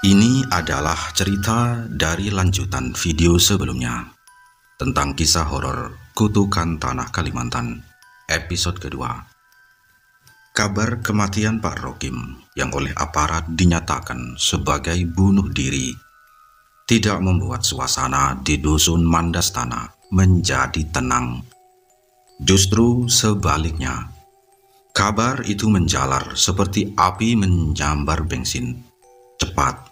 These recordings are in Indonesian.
Ini adalah cerita dari lanjutan video sebelumnya tentang kisah horor Kutukan Tanah Kalimantan, episode kedua. Kabar kematian Pak Rokim yang oleh aparat dinyatakan sebagai bunuh diri tidak membuat suasana di Dusun Mandastana menjadi tenang. Justru sebaliknya, kabar itu menjalar seperti api menyambar bensin, cepat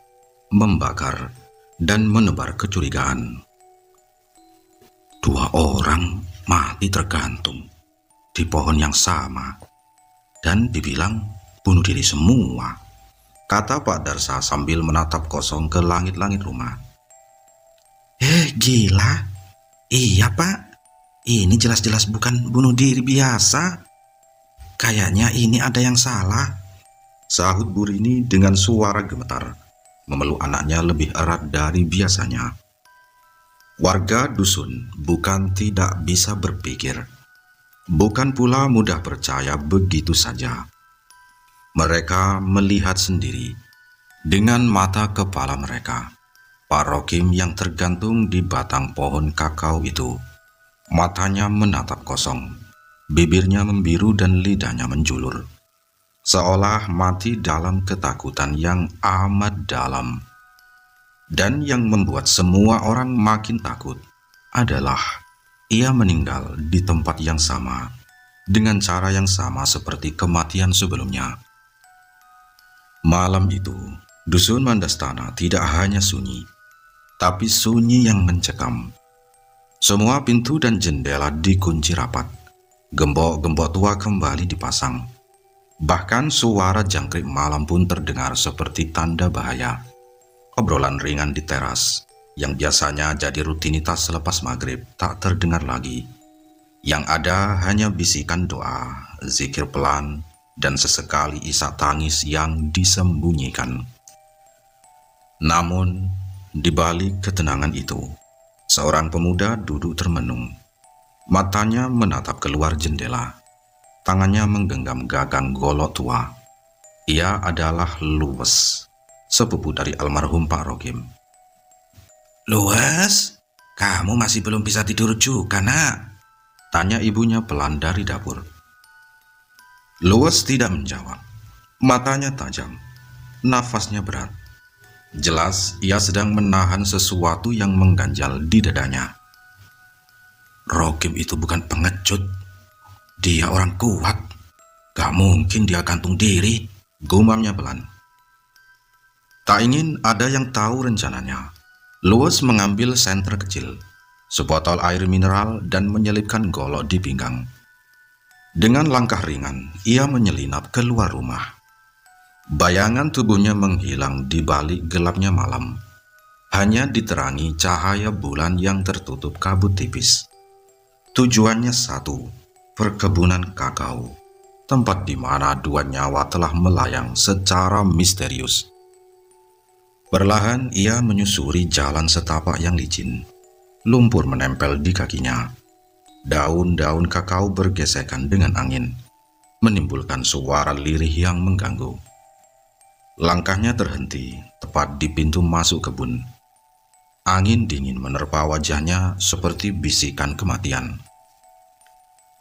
membakar dan menebar kecurigaan. 2 orang mati tergantung di pohon yang sama dan dibilang bunuh diri semua, kata Pak Darsa sambil menatap kosong ke langit-langit rumah. Gila. Iya Pak, ini jelas-jelas bukan bunuh diri biasa. Kayaknya ini ada yang salah, sahut Bu Rini dengan suara gemetar, memeluk anaknya lebih erat dari biasanya. Warga dusun bukan tidak bisa berpikir, bukan pula mudah percaya begitu saja. Mereka melihat sendiri dengan mata kepala mereka Pak Rokim yang tergantung di batang pohon kakao itu. Matanya menatap kosong, bibirnya membiru dan lidahnya menjulur, seolah mati dalam ketakutan yang amat dalam. Dan yang membuat semua orang makin takut adalah ia meninggal di tempat yang sama, dengan cara yang sama seperti kematian sebelumnya. Malam itu, Dusun Mandastana tidak hanya sunyi, tapi sunyi yang mencekam. Semua pintu dan jendela dikunci rapat, gembok-gembok tua kembali dipasang. Bahkan suara jangkrik malam pun terdengar seperti tanda bahaya. Obrolan ringan di teras, yang biasanya jadi rutinitas selepas maghrib, tak terdengar lagi. Yang ada hanya bisikan doa, zikir pelan, dan sesekali isak tangis yang disembunyikan. Namun, di balik ketenangan itu, seorang pemuda duduk termenung. Matanya menatap keluar jendela, tangannya menggenggam gagang golok tua. Ia adalah Luwes, sepupu dari almarhum Pak Rokim. Luwes, kamu masih belum bisa tidur juga, nak? Tanya ibunya pelan dari dapur. Luwes tidak menjawab. Matanya tajam, nafasnya berat. Jelas ia sedang menahan sesuatu yang mengganjal di dadanya. Rokim itu bukan pengecut. Dia orang kuat. Gak mungkin dia gantung diri, gumamnya pelan. Tak ingin ada yang tahu rencananya, Luwes mengambil senter kecil, sebotol air mineral dan menyelipkan golok di pinggang. Dengan langkah ringan, ia menyelinap keluar rumah. Bayangan tubuhnya menghilang di balik gelapnya malam. Hanya diterangi cahaya bulan yang tertutup kabut tipis. Tujuannya satu, perkebunan kakao, tempat di mana 2 nyawa telah melayang secara misterius. Perlahan ia menyusuri jalan setapak yang licin. Lumpur menempel di kakinya. Daun-daun kakao bergesekan dengan angin, menimbulkan suara lirih yang mengganggu. Langkahnya terhenti tepat di pintu masuk kebun. Angin dingin menerpa wajahnya seperti bisikan kematian.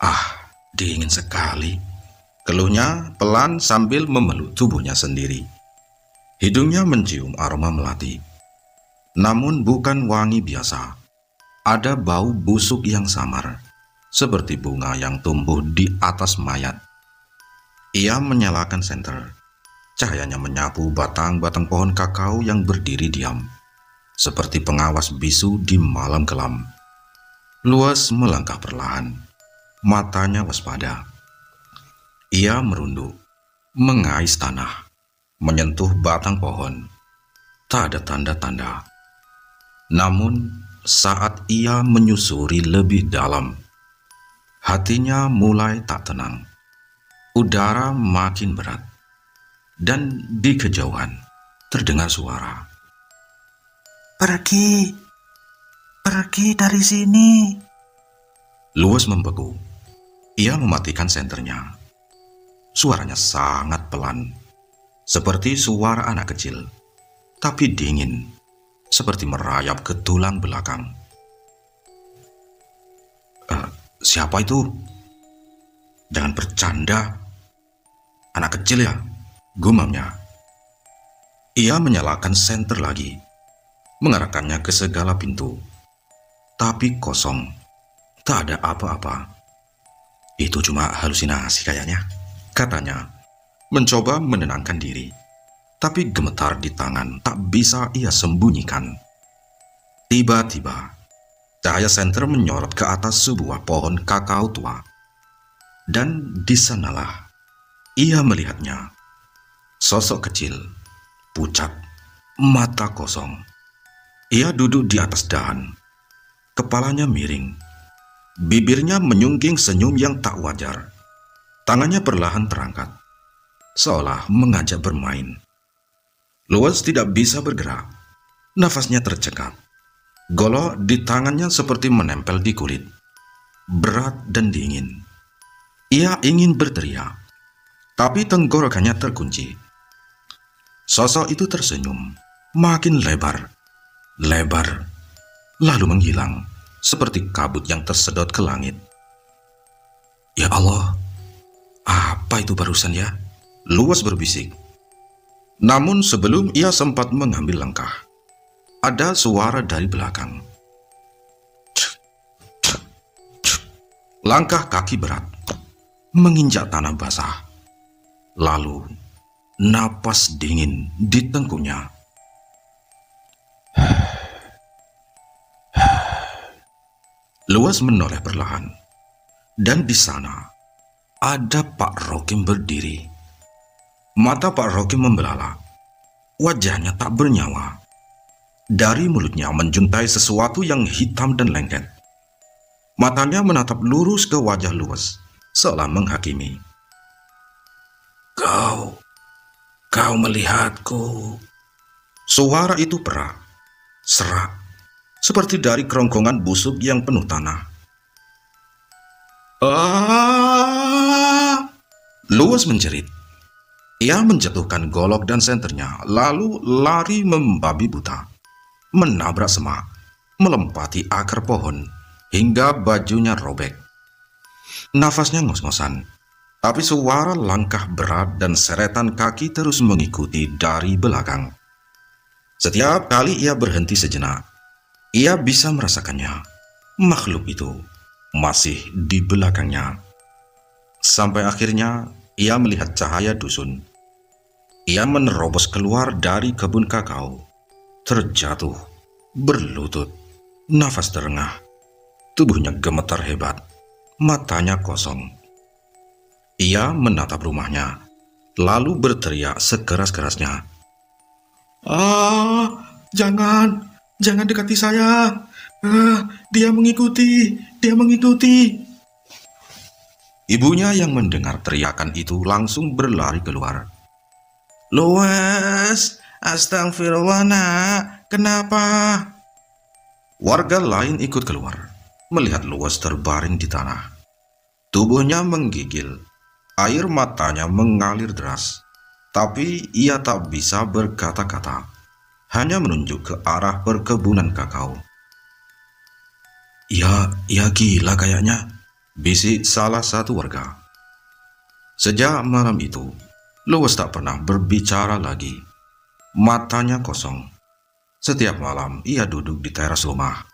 Ah, dingin sekali, keluhnya pelan sambil memeluk tubuhnya sendiri. Hidungnya mencium aroma melati. Namun bukan wangi biasa. Ada bau busuk yang samar, seperti bunga yang tumbuh di atas mayat. Ia menyalakan senter. Cahayanya menyapu batang-batang pohon kakao yang berdiri diam, seperti pengawas bisu di malam kelam. Luwes melangkah perlahan, matanya waspada. Ia merunduk, mengais tanah, menyentuh batang pohon. Tak ada tanda-tanda. Namun saat ia menyusuri lebih dalam, hatinya mulai tak tenang. Udara makin berat, dan di kejauhan terdengar suara. Pergi dari sini. Luwes membeku. Ia mematikan senternya. Suaranya sangat pelan, seperti suara anak kecil, tapi dingin, seperti merayap ke tulang belakang. Siapa itu? Jangan bercanda. Anak kecil ya, gumamnya. Ia menyalakan senter lagi, mengarahkannya ke segala pintu. Tapi kosong, tak ada apa-apa. Itu cuma halusinasi kayaknya, katanya, mencoba menenangkan diri. Tapi gemetar di tangan tak bisa ia sembunyikan. Tiba-tiba, cahaya senter menyorot ke atas sebuah pohon kakao tua. Dan di sanalah ia melihatnya. Sosok kecil, pucat, mata kosong. Ia duduk di atas dahan. Kepalanya miring. Bibirnya menyungging senyum yang tak wajar. Tangannya perlahan terangkat, seolah mengajak bermain. Luas tidak bisa bergerak. Nafasnya tercekat. Golok di tangannya seperti menempel di kulit. Berat dan dingin. Ia ingin berteriak, tapi tenggorokannya terkunci. Sosok itu tersenyum, makin lebar, lalu menghilang, seperti kabut yang tersedot ke langit. Ya Allah, apa itu barusan ya? Luas berbisik. Namun sebelum ia sempat mengambil langkah, ada suara dari belakang. Langkah kaki berat menginjak tanah basah. Lalu napas dingin di tengkuknya. Luas menoleh perlahan, dan di sana ada Pak Rokim berdiri. Mata Pak Rokim membelalak, wajahnya tak bernyawa. Dari mulutnya menjuntai sesuatu yang hitam dan lengket. Matanya menatap lurus ke wajah Luas, seolah menghakimi. Kau melihatku. Suara itu perak, serak, seperti dari kerongkongan busuk yang penuh tanah. Luas menjerit. Ia menjatuhkan golok dan senternya, lalu lari membabi buta, menabrak semak, melompati akar pohon, hingga bajunya robek. Nafasnya ngos-ngosan, tapi suara langkah berat dan seretan kaki terus mengikuti dari belakang. Setiap kali ia berhenti sejenak, ia bisa merasakannya. Makhluk itu masih di belakangnya. Sampai akhirnya ia melihat cahaya dusun. Ia menerobos keluar dari kebun kakao, terjatuh, berlutut, nafas terengah, tubuhnya gemetar hebat, matanya kosong. Ia menatap rumahnya, lalu berteriak sekeras-kerasnya. Jangan dekati saya. Dia mengikuti. Ibunya yang mendengar teriakan itu langsung berlari keluar. Luas, astagfirullah nak, kenapa? Warga lain ikut keluar, melihat Luas terbaring di tanah. Tubuhnya menggigil, air matanya mengalir deras, tapi ia tak bisa berkata-kata, hanya menunjuk ke arah perkebunan kakao. Ya gila kayaknya, bisik salah satu warga. Sejak malam itu, Luas tak pernah berbicara lagi. Matanya kosong. Setiap malam ia duduk di teras rumah,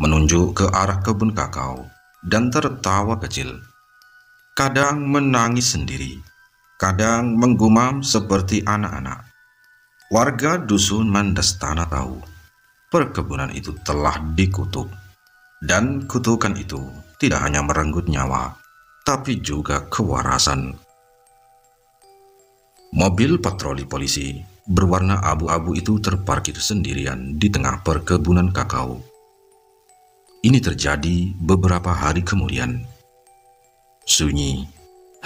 menunjuk ke arah kebun kakao, dan tertawa kecil. Kadang menangis sendiri, kadang menggumam seperti anak-anak. Warga dusun Mandastana tahu perkebunan itu telah dikutuk, dan kutukan itu tidak hanya merenggut nyawa, tapi juga kewarasan. Mobil patroli polisi berwarna abu-abu itu terparkir sendirian di tengah perkebunan kakao. Ini terjadi beberapa hari kemudian. Sunyi,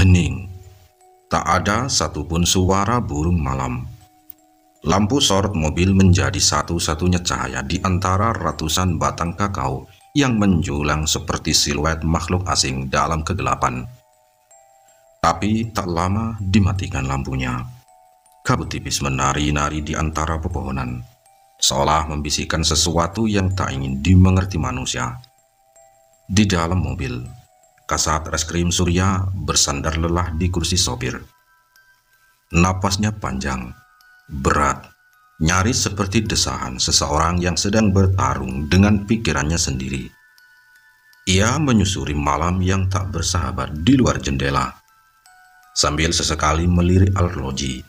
hening, tak ada satupun suara burung malam. Lampu sorot mobil menjadi satu-satunya cahaya di antara ratusan batang kakao yang menjulang seperti siluet makhluk asing dalam kegelapan. Tapi tak lama dimatikan lampunya. Kabut tipis menari-nari di antara pepohonan. seolah membisikkan sesuatu yang tak ingin dimengerti manusia. Di dalam mobil, Kasat Reskrim Surya bersandar lelah di kursi sopir. Napasnya panjang, berat, nyaris seperti desahan seseorang yang sedang bertarung dengan pikirannya sendiri. Ia menyusuri malam yang tak bersahabat di luar jendela, sambil sesekali melirik arloji.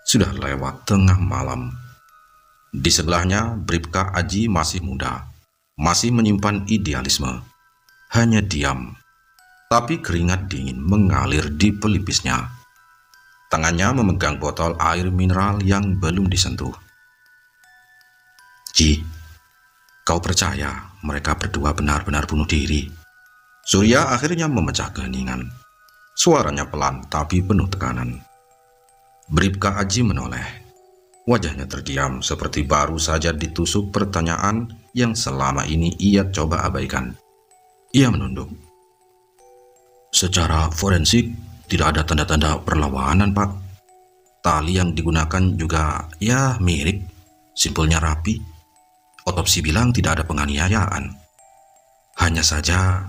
Sudah lewat tengah malam. Di sebelahnya, Bribka Aji masih muda, masih menyimpan idealisme. Hanya diam, tapi keringat dingin mengalir di pelipisnya. Tangannya memegang botol air mineral yang belum disentuh. Ji, kau percaya mereka berdua benar-benar bunuh diri? Surya akhirnya memecah keheningan. Suaranya pelan tapi penuh tekanan. Bribka Aji menoleh. Wajahnya terdiam seperti baru saja ditusuk pertanyaan yang selama ini ia coba abaikan. Ia menunduk. Secara forensik tidak ada tanda-tanda perlawanan, Pak. Tali yang digunakan juga ya mirip, simpulnya rapi. Otopsi bilang tidak ada penganiayaan. Hanya saja...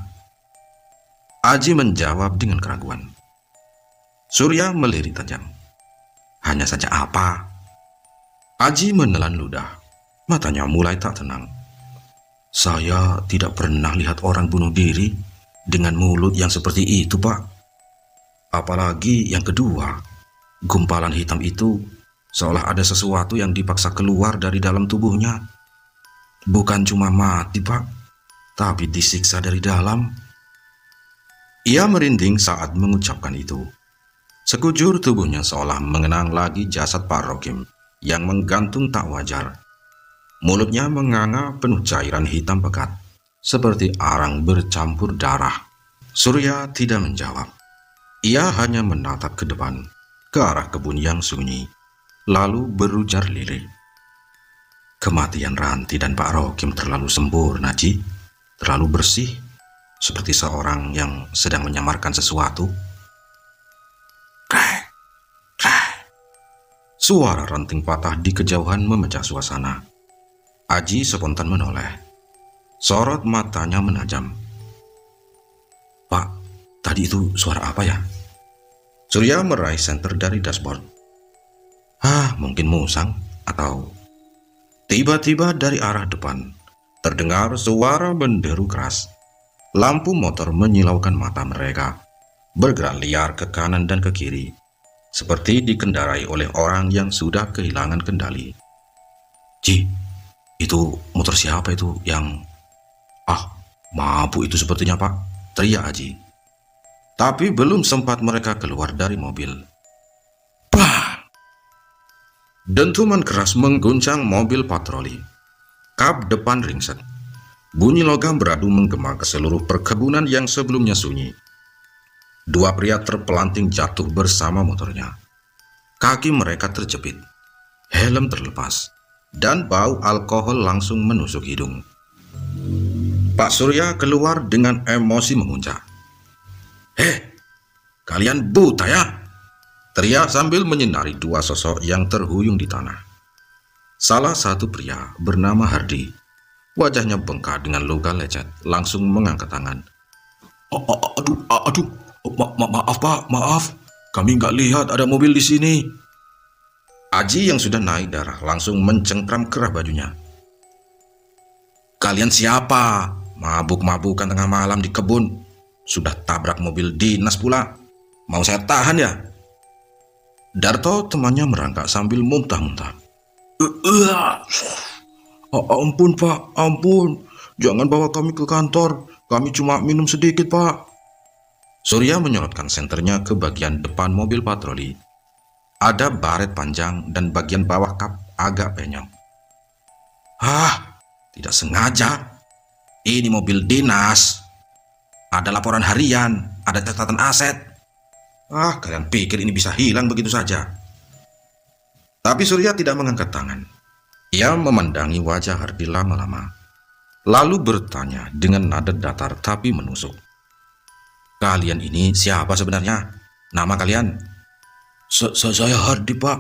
Aji menjawab dengan keraguan. Surya melirik tajam. Hanya saja apa? Aji menelan ludah. Matanya mulai tak tenang. Saya tidak pernah lihat orang bunuh diri dengan mulut yang seperti itu, Pak. Apalagi yang kedua, gumpalan hitam itu seolah ada sesuatu yang dipaksa keluar dari dalam tubuhnya. Bukan cuma mati, Pak, tapi disiksa dari dalam. Ia merinding saat mengucapkan itu. Sekujur tubuhnya seolah mengenang lagi jasad Pak Rokim yang menggantung tak wajar. Mulutnya menganga penuh cairan hitam pekat, seperti arang bercampur darah. Surya tidak menjawab. Ia hanya menatap ke depan, ke arah kebun yang sunyi, lalu berujar lirik. Kematian Ranti dan Pak Rokim terlalu sempurna, Ji. Terlalu bersih, seperti seorang yang sedang menyamarkan sesuatu. Krek, krek. Suara ranting patah di kejauhan memecah suasana. Aji spontan menoleh. Sorot matanya menajam. Pak, tadi itu suara apa ya? Surya meraih senter dari dashboard. Mungkin musang atau... Tiba-tiba dari arah depan terdengar suara menderu keras. Lampu motor menyilaukan mata mereka, bergerak liar ke kanan dan ke kiri, seperti dikendarai oleh orang yang sudah kehilangan kendali. Ji, itu motor siapa itu yang... mabuk itu sepertinya, Pak, teriak Aji. Tapi belum sempat mereka keluar dari mobil. Bang! Dentuman keras mengguncang mobil patroli. Kap depan ringsek. Bunyi logam beradu menggema ke seluruh perkebunan yang sebelumnya sunyi. Dua pria terpelanting jatuh bersama motornya. Kaki mereka terjepit, helm terlepas, dan bau alkohol langsung menusuk hidung. Pak Surya keluar dengan emosi memuncak. Kalian buta ya? Teriak sambil menyinari dua sosok yang terhuyung di tanah. Salah satu pria bernama Hardi. Wajahnya bengkak dengan luka lecet, langsung mengangkat tangan. Maaf Pak, maaf. Kami nggak lihat ada mobil di sini. Aji yang sudah naik darah langsung mencengkram kerah bajunya. Kalian siapa? Mabuk-mabukan tengah malam di kebun. Sudah tabrak mobil dinas pula. Mau saya tahan ya? Darto temannya merangkak sambil muntah-muntah. Ampun Pak, ampun. Jangan bawa kami ke kantor. Kami cuma minum sedikit, Pak. Surya menyorotkan senternya ke bagian depan mobil patroli. Ada baret panjang dan bagian bawah kap agak penyok. Tidak sengaja. Ini mobil dinas. Ada laporan harian, ada catatan aset. Kalian pikir ini bisa hilang begitu saja? Tapi Surya tidak mengangkat tangan. Ia memandangi wajah Hardi lama-lama, lalu bertanya dengan nada datar tapi menusuk. Kalian ini siapa sebenarnya? Nama kalian? Saya Hardi, Pak.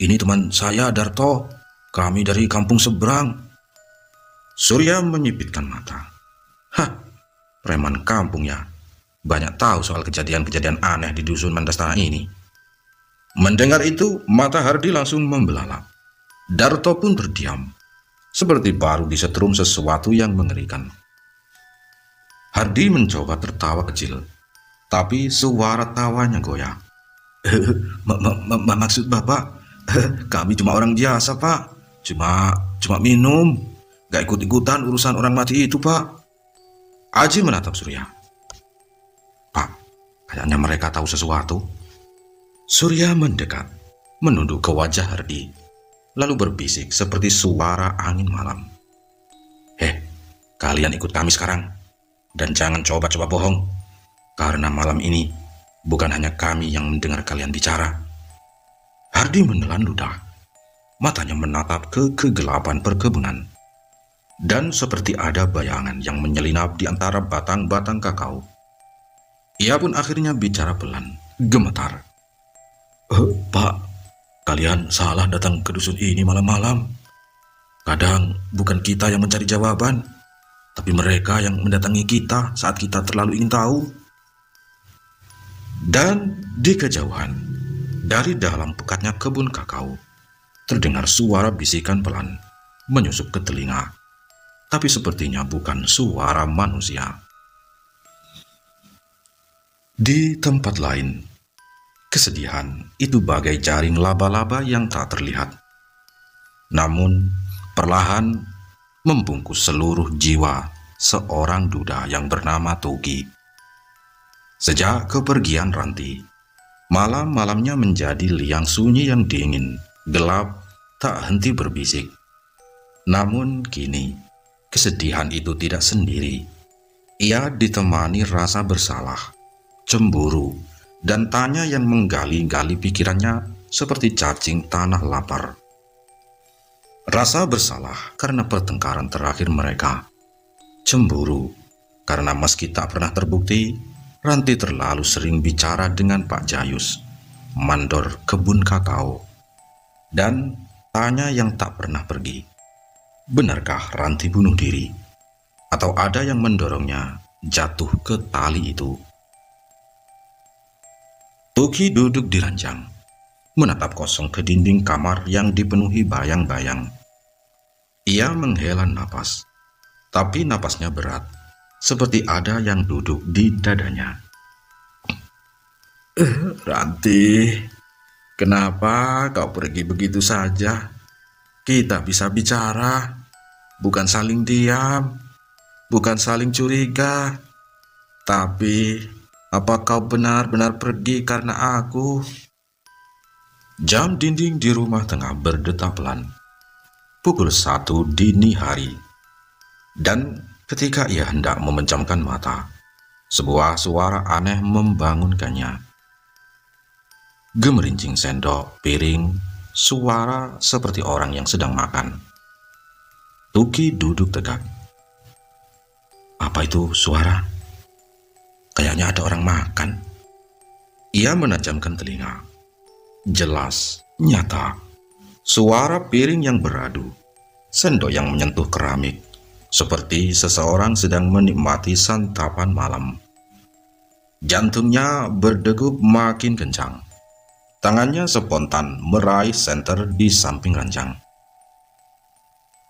Ini teman saya, Darto. kami dari kampung seberang. Surya menyipitkan mata. Hah, preman kampung ya. Banyak tahu soal kejadian-kejadian aneh di dusun Mandastana ini. Mendengar itu, mata Hardi langsung membelalak. Darto pun terdiam, seperti baru disetrum sesuatu yang mengerikan. Hardi mencoba tertawa kecil, tapi suara tawanya goyah. Maksud Bapak, kami cuma orang biasa, Pak. Cuma minum. Gak ikut-ikutan urusan orang mati itu, Pak. Aji menatap Surya. Pak, kayaknya mereka tahu sesuatu. Surya mendekat, menunduk ke wajah Hardi, lalu berbisik seperti suara angin malam. Kalian ikut kami sekarang, dan jangan coba-coba bohong, karena malam ini bukan hanya kami yang mendengar kalian bicara. Hardi menelan ludah, matanya menatap ke kegelapan perkebunan, dan seperti ada bayangan yang menyelinap di antara batang-batang kakao. Ia pun akhirnya bicara pelan, gemetar. Pak, kalian salah datang ke dusun ini malam-malam. Kadang bukan kita yang mencari jawaban, tapi mereka yang mendatangi kita saat kita terlalu ingin tahu. Dan di kejauhan, dari dalam pekatnya kebun kakao, terdengar suara bisikan pelan menyusup ke telinga, tapi sepertinya bukan suara manusia. Di tempat lain, kesedihan itu bagai jaring laba-laba yang tak terlihat, namun perlahan membungkus seluruh jiwa seorang duda yang bernama Tuki. Sejak kepergian Ranti, malam-malamnya menjadi liang sunyi yang dingin, gelap, tak henti berbisik. Namun kini, kesedihan itu tidak sendiri. Ia ditemani rasa bersalah, cemburu, dan tanya yang menggali-gali pikirannya seperti cacing tanah lapar. Rasa bersalah karena pertengkaran terakhir mereka. Cemburu karena meski tak pernah terbukti, Ranti terlalu sering bicara dengan Pak Jayus, mandor kebun kakao. Dan tanya yang tak pernah pergi. Benarkah Ranti bunuh diri? Atau ada yang mendorongnya jatuh ke tali itu? Tuki duduk di ranjang, menatap kosong ke dinding kamar yang dipenuhi bayang-bayang. Ia menghela napas, tapi napasnya berat, seperti ada yang duduk di dadanya. Ranti, kenapa kau pergi begitu saja? Kita bisa bicara, bukan saling diam, bukan saling curiga. Tapi, apa kau benar-benar pergi karena aku? Jam dinding di rumah tengah berdetak pelan. Pukul 1 dini hari. Dan ketika ia hendak memejamkan mata, sebuah suara aneh membangunkannya. Gemerincing sendok, piring, suara seperti orang yang sedang makan. Tuki duduk tegak. Apa itu suara? Kayaknya ada orang makan. Ia menajamkan telinga. Jelas, nyata. Suara piring yang beradu, sendok yang menyentuh keramik, seperti seseorang sedang menikmati santapan malam. Jantungnya berdegup makin kencang. Tangannya spontan meraih senter di samping ranjang.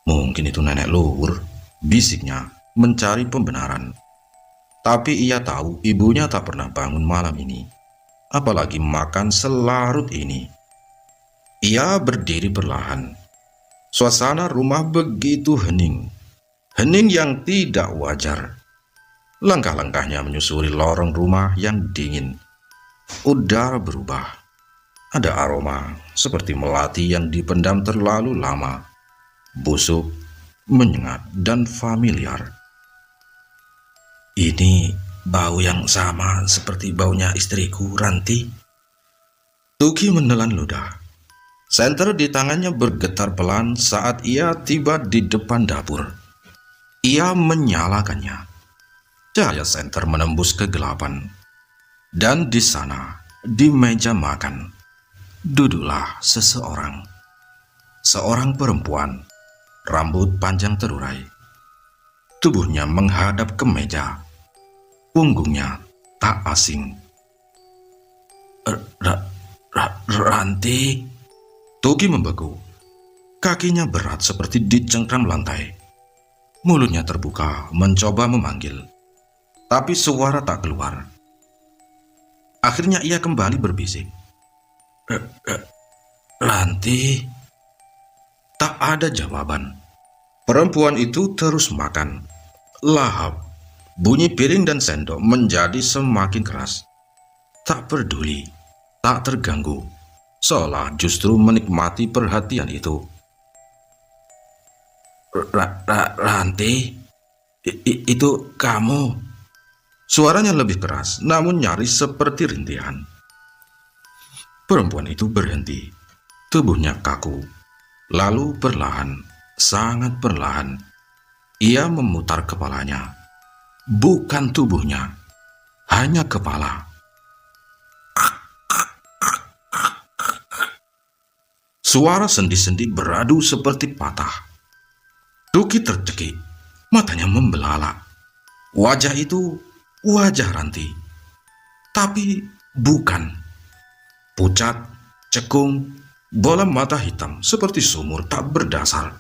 Mungkin itu nenek luhur, bisiknya mencari pembenaran. Tapi ia tahu ibunya tak pernah bangun malam ini, apalagi makan selarut ini. Ia berdiri perlahan. Suasana rumah begitu hening. Hening yang tidak wajar. Langkah-langkahnya menyusuri lorong rumah yang dingin. Udara berubah. Ada aroma seperti melati yang dipendam terlalu lama. Busuk, menyengat, dan familiar. Ini bau yang sama seperti baunya istriku, Ranti. Tuki menelan ludah. Senter di tangannya bergetar pelan saat ia tiba di depan dapur. Ia menyalakannya. Cahaya senter menembus kegelapan. Dan di sana, di meja makan, duduklah seseorang. seorang perempuan, rambut panjang terurai. Tubuhnya menghadap ke meja. Punggungnya tak asing. Ranti? Tuki membeku. Kakinya berat seperti dicengkram lantai. Mulutnya terbuka mencoba memanggil, tapi suara tak keluar. Akhirnya ia kembali berbisik. Ranti? Tak ada jawaban. Perempuan itu terus makan. Lahap. Bunyi piring dan sendok menjadi semakin keras. Tak peduli, tak terganggu, seolah justru menikmati perhatian itu. Ranti, itu kamu? Suaranya lebih keras, namun nyaris seperti rintihan. Perempuan itu berhenti, tubuhnya kaku. Lalu perlahan, sangat perlahan, ia memutar kepalanya. Bukan tubuhnya, hanya kepala. Suara sendi-sendi beradu seperti patah. Tuki tercekik, matanya membelalak. Wajah itu wajah Ranti, tapi bukan. Pucat, cekung, bola mata hitam seperti sumur tak berdasar.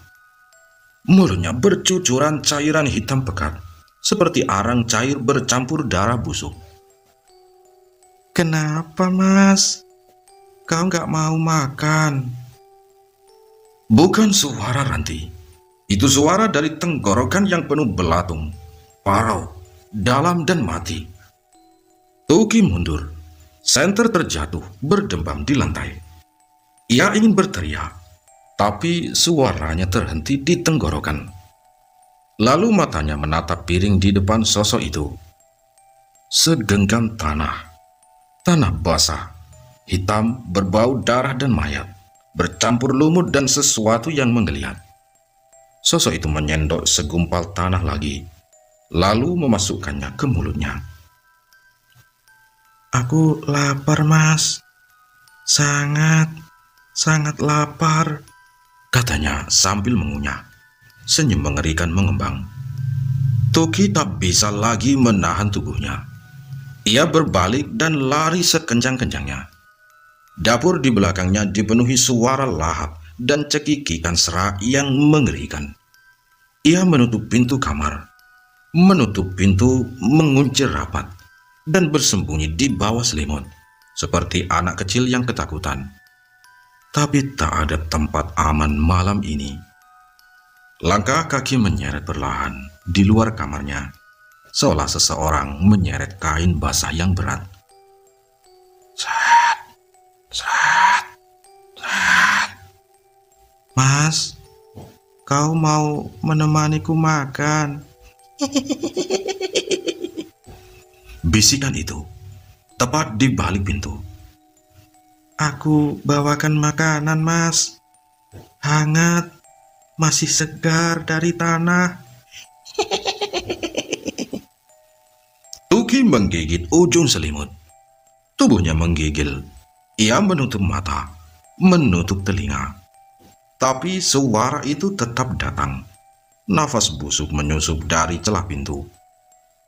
Mulutnya bercucuran cairan hitam pekat, seperti arang cair bercampur darah busuk. Kenapa, Mas? Kau nggak mau makan? Bukan suara Ranti. Itu suara dari tenggorokan yang penuh belatung, parau, dalam dan mati. Tuki mundur. Senter terjatuh berdembam di lantai. Ia ingin berteriak, tapi suaranya terhenti di tenggorokan. Lalu matanya menatap piring di depan sosok itu. Segenggam tanah. Tanah basah, hitam, berbau darah dan mayat, bercampur lumut dan sesuatu yang menggeliat. Sosok itu menyendok segumpal tanah lagi, lalu memasukkannya ke mulutnya. Aku lapar, Mas. Sangat lapar, katanya sambil mengunyah. Senyum mengerikan mengembang. Tuki tak bisa lagi menahan tubuhnya. Ia berbalik dan lari sekencang-kencangnya. Dapur di belakangnya dipenuhi suara lahap dan cekikikan serak yang mengerikan. Ia menutup pintu kamar, menutup pintu, mengunci rapat, dan bersembunyi di bawah selimut, seperti anak kecil yang ketakutan. Tapi tak ada tempat aman malam ini. Langkah kaki menyeret perlahan di luar kamarnya, seolah seseorang menyeret kain basah yang berat. Sat, sat, sat. Mas, kau mau menemaniku makan? Bisikan itu tepat di balik pintu. Aku bawakan makanan, Mas. Hangat, masih segar dari tanah. Tuki menggigit ujung selimut. Tubuhnya menggigil. Ia menutup mata, menutup telinga. Tapi suara itu tetap datang. Nafas busuk menyusup dari celah pintu.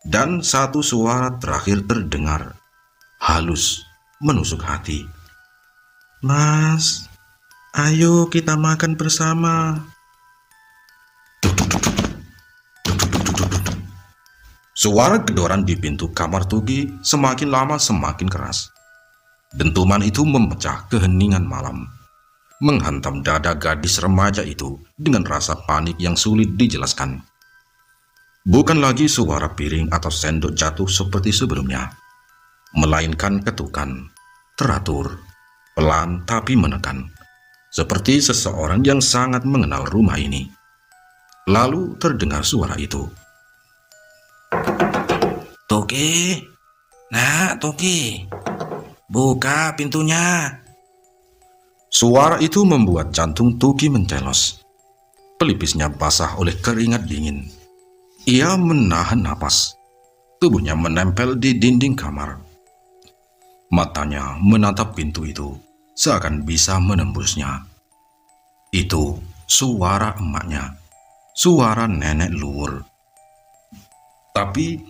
Dan satu suara terakhir terdengar, halus, menusuk hati. Mas, ayo kita makan bersama. Suara gedoran di pintu kamar Tugi semakin lama semakin keras. Dentuman itu memecah keheningan malam, menghantam dada gadis remaja itu dengan rasa panik yang sulit dijelaskan. Bukan lagi suara piring atau sendok jatuh seperti sebelumnya, melainkan ketukan, teratur, pelan tapi menekan, seperti seseorang yang sangat mengenal rumah ini. Lalu terdengar suara itu. Tuki, nak Tuki, buka pintunya. Suara itu membuat jantung Tuki mencelos. Pelipisnya basah oleh keringat dingin. Ia menahan napas. Tubuhnya menempel di dinding kamar. Matanya menatap pintu itu, seakan bisa menembusnya. Itu suara emaknya, suara nenek luwur. Tapi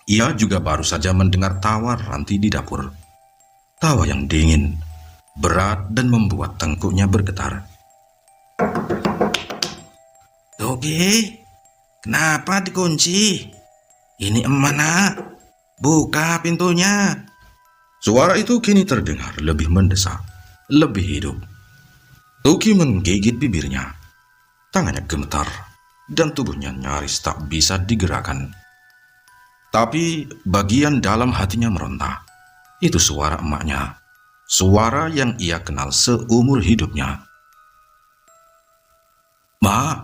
ia juga baru saja mendengar tawa Ranti di dapur. Tawa yang dingin, berat dan membuat tengkuknya bergetar. Toki, kenapa dikunci? Ini emak nak, buka pintunya. Suara itu kini terdengar lebih mendesak, lebih hidup. Toki menggigit bibirnya. Tangannya gemetar dan tubuhnya nyaris tak bisa digerakkan. Tapi bagian dalam hatinya meronta. Itu suara emaknya, suara yang ia kenal seumur hidupnya. Mak,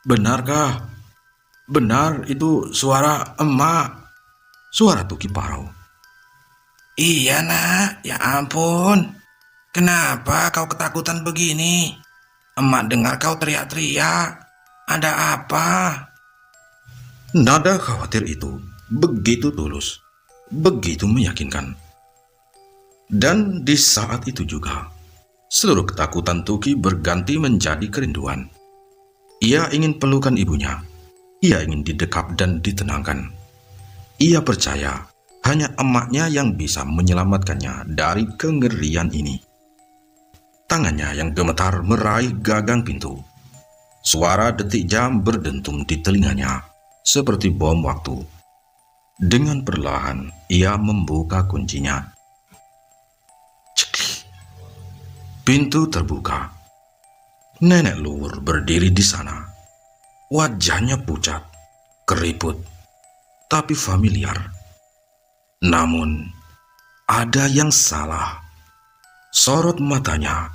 benarkah? Benar itu suara emak. Suara Tuki parau. Iya nak, ya ampun. Kenapa kau ketakutan begini? Emak dengar kau teriak-teriak. Ada apa? Nada khawatir itu begitu tulus, begitu meyakinkan. Dan di saat itu juga, seluruh ketakutan Tuki berganti menjadi kerinduan. Ia ingin pelukan ibunya. Ia ingin didekap dan ditenangkan. Ia percaya hanya emaknya yang bisa menyelamatkannya dari kengerian ini. Tangannya yang gemetar meraih gagang pintu. Suara detik jam berdentum di telinganya seperti bom waktu. Dengan perlahan ia membuka kuncinya. Cekik. Pintu terbuka. Nenek luwur berdiri di sana. Wajahnya pucat, keriput, tapi familiar. Namun, ada yang salah. Sorot matanya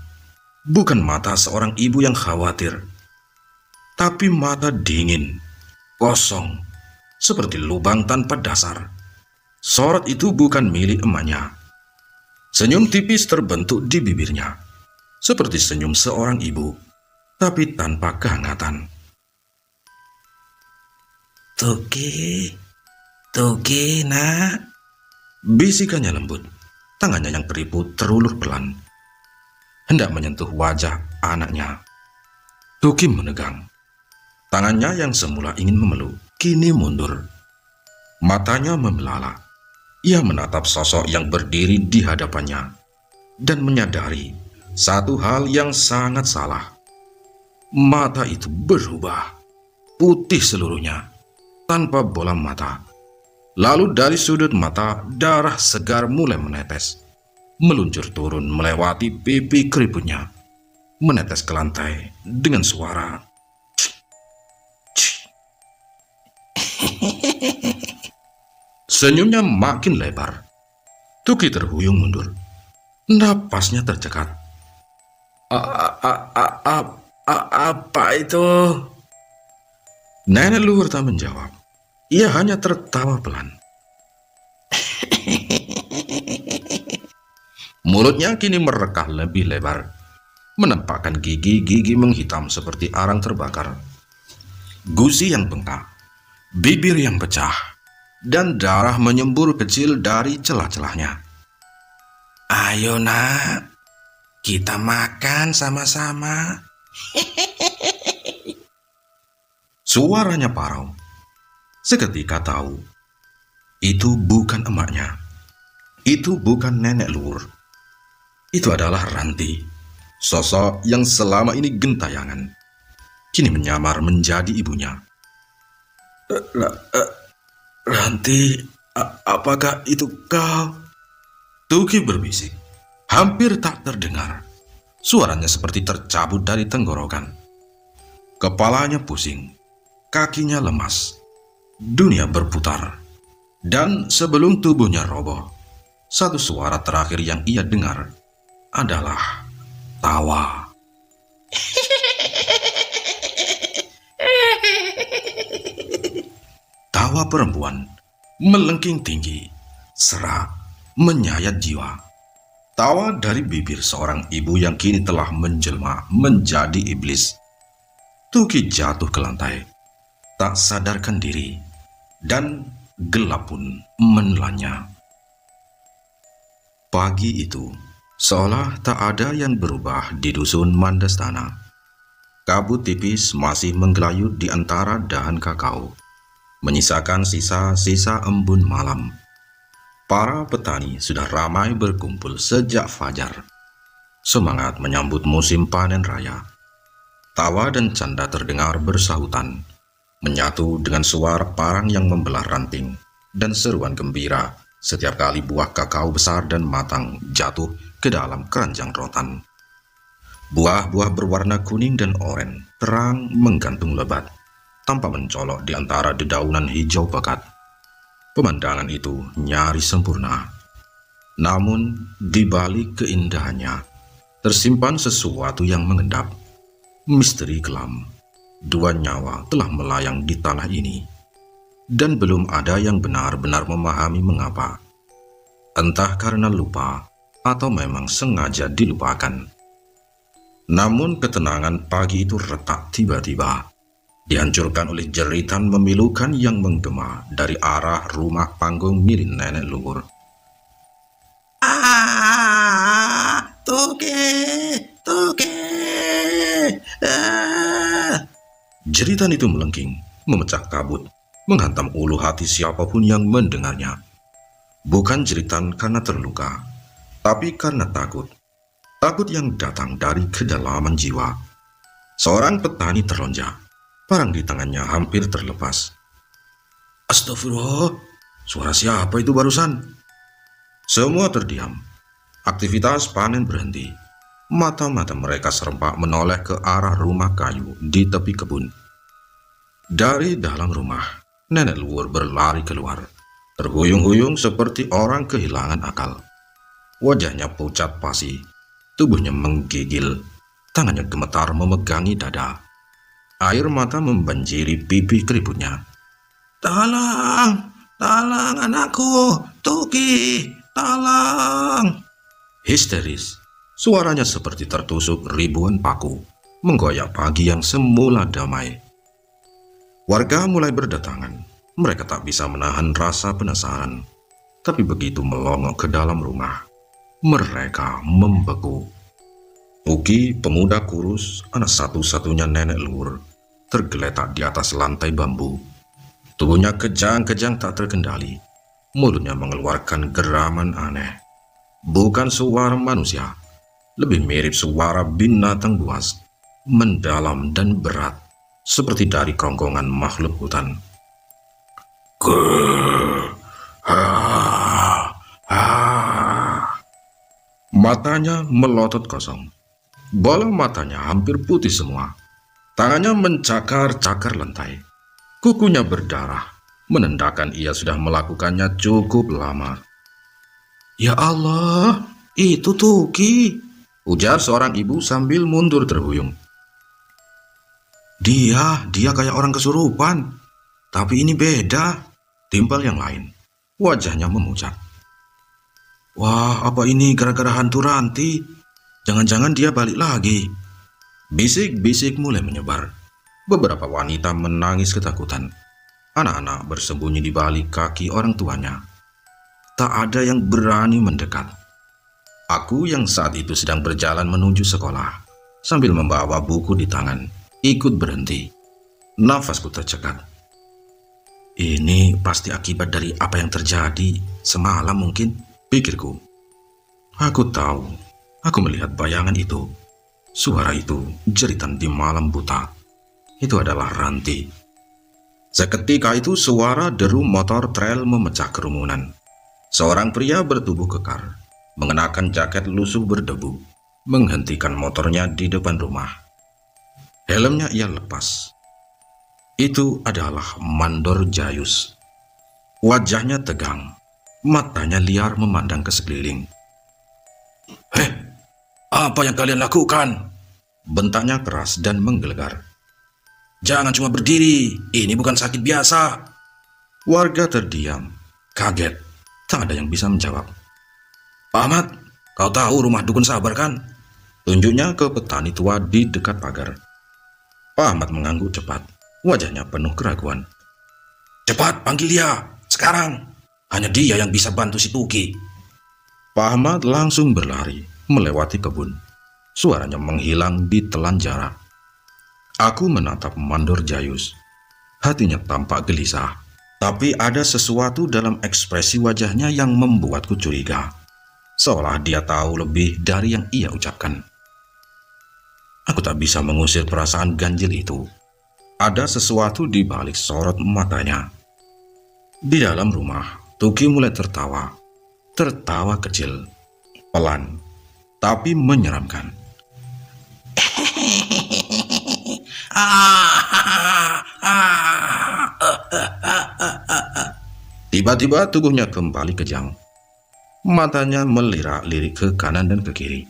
bukan mata seorang ibu yang khawatir, tapi mata dingin, kosong, seperti lubang tanpa dasar. Sorot itu bukan milik emaknya. Senyum tipis terbentuk di bibirnya, seperti senyum seorang ibu, tapi tanpa kehangatan. Tuki nak. Bisikannya lembut, tangannya yang keriput terulur pelan, hendak menyentuh wajah anaknya. Tuki menegang. Tangannya yang semula ingin memeluk, kini mundur. Matanya membelalak. Ia menatap sosok yang berdiri di hadapannya, dan menyadari satu hal yang sangat salah. Mata itu berubah, putih seluruhnya, tanpa bola mata. Lalu dari sudut mata, darah segar mulai menetes, meluncur turun melewati pipi keriputnya, menetes ke lantai dengan suara cik, cik. Senyumnya makin lebar. Tuki terhuyung mundur. Napasnya tercekat. Apa itu? Nenek luhur tak menjawab. Ia hanya tertawa pelan. Mulutnya kini merekah lebih lebar, menampakkan gigi-gigi menghitam seperti arang terbakar. Gusi yang bengkak, bibir yang pecah, dan darah menyembur kecil dari celah-celahnya. Ayo nak, kita makan sama-sama. Suaranya parau. Seketika tahu, itu bukan emaknya. Itu bukan nenek luhur. Itu adalah Ranti, sosok yang selama ini gentayangan, kini menyamar menjadi ibunya. Ranti, apakah itu kau? Tuki berbisik, hampir tak terdengar. Suaranya seperti tercabut dari tenggorokan. Kepalanya pusing, kakinya lemas. Dunia berputar, dan sebelum tubuhnya roboh, satu suara terakhir yang ia dengar adalah tawa. Tawa perempuan melengking tinggi, serak, menyayat jiwa. Tawa dari bibir seorang ibu yang kini telah menjelma menjadi iblis. Tuki jatuh ke lantai, tak sadarkan diri. Dan gelap pun menelannya. Pagi itu Seolah tak ada yang berubah di dusun Mandastana. Kabut tipis masih menggelayut di antara dahan kakao, menyisakan sisa-sisa embun malam. Para petani sudah ramai berkumpul sejak fajar, semangat menyambut musim panen raya. Tawa dan canda terdengar bersahutan, menyatu dengan suara parang yang membelah ranting dan seruan gembira setiap kali buah kakao besar dan matang jatuh ke dalam keranjang rotan. Buah-buah berwarna kuning dan oranye terang menggantung lebat, tanpa mencolok di antara dedaunan hijau pekat. Pemandangan itu nyaris sempurna. Namun, di balik keindahannya, tersimpan sesuatu yang mengendap. Misteri kelam. Dua nyawa telah melayang di tanah ini, dan belum ada yang benar-benar memahami mengapa. Entah karena lupa, atau memang sengaja dilupakan. Namun ketenangan pagi itu retak tiba-tiba, dihancurkan oleh jeritan memilukan yang menggema dari arah rumah panggung milik nenek luhur. Tuki, Tuki! Jeritan itu melengking, memecah kabut, menghantam ulu hati siapapun yang mendengarnya. Bukan jeritan karena terluka, tapi karena takut. Takut yang datang dari kedalaman jiwa. Seorang petani terlonjak, parang di tangannya hampir terlepas. Astagfirullah, suara siapa itu barusan? Semua terdiam. Aktivitas panen berhenti. Mata-mata mereka serempak menoleh ke arah rumah kayu di tepi kebun. Dari dalam rumah, nenek luhur berlari keluar, terhuyung-huyung seperti orang kehilangan akal. Wajahnya pucat pasi, tubuhnya menggigil, tangannya gemetar memegangi dada. Air mata membanjiri pipi keriputnya. Tolong, tolong anakku, Tuki, tolong! Histeris, suaranya seperti tertusuk ribuan paku, menggoyak pagi yang semula damai. Warga mulai berdatangan. Mereka tak bisa menahan rasa penasaran, tapi begitu melongok ke dalam rumah, mereka membeku. Tuki, pemuda kurus, anak satu-satunya nenek luhur, tergeletak di atas lantai bambu. Tubuhnya kejang-kejang tak terkendali. Mulutnya mengeluarkan geraman aneh. Bukan suara manusia, lebih mirip suara binatang buas, mendalam dan berat, seperti dari kerongkongan makhluk hutan. Matanya melotot kosong. Bola matanya hampir putih semua. Tangannya mencakar-cakar lantai. Kukunya berdarah, menandakan ia sudah melakukannya cukup lama. Ya Allah, itu Tuki, ujar seorang ibu sambil mundur terhuyung. Dia kayak orang kesurupan. Tapi ini beda, timpal yang lain. Wajahnya memucat. Wah, apa ini gara-gara hantu Ranti? Jangan-jangan dia balik lagi. Bisik-bisik mulai menyebar. Beberapa wanita menangis ketakutan. Anak-anak bersembunyi di balik kaki orang tuanya. Tak ada yang berani mendekat. Aku yang saat itu sedang berjalan menuju sekolah, sambil membawa buku di tangan, ikut berhenti. Nafasku tercekat. Ini pasti akibat dari apa yang terjadi semalam mungkin, pikirku. Aku tahu, aku melihat bayangan itu. Suara itu, jeritan di malam buta. Itu adalah Ranti. Seketika itu suara deru motor trail memecah kerumunan. Seorang pria bertubuh kekar, mengenakan jaket lusuh berdebu, menghentikan motornya di depan rumah. Helmnya ia lepas. Itu adalah Mandor Jayus. Wajahnya tegang, matanya liar memandang ke sekeliling. Heh, apa yang kalian lakukan? Bentaknya keras dan menggelegar. Jangan cuma berdiri, ini bukan sakit biasa. Warga terdiam, kaget, tak ada yang bisa menjawab. Pak Ahmad, kau tahu rumah dukun sabar kan? Tunjuknya ke petani tua di dekat pagar. Pak Ahmad mengangguk cepat, wajahnya penuh keraguan. Cepat panggil dia, sekarang. Hanya dia yang bisa bantu si Tuki. Pak Ahmad langsung berlari, melewati kebun. Suaranya menghilang di telan jarak. Aku menatap Mandor Jayus. Hatinya tampak gelisah. Tapi ada sesuatu dalam ekspresi wajahnya yang membuatku curiga. Seolah dia tahu lebih dari yang ia ucapkan. Aku tak bisa mengusir perasaan ganjil itu. Ada sesuatu di balik sorot matanya. Di dalam rumah, Tuki mulai tertawa. Tertawa kecil, pelan, tapi menyeramkan. Tiba-tiba tubuhnya kembali kejang. Matanya melirik-lirik ke kanan dan ke kiri.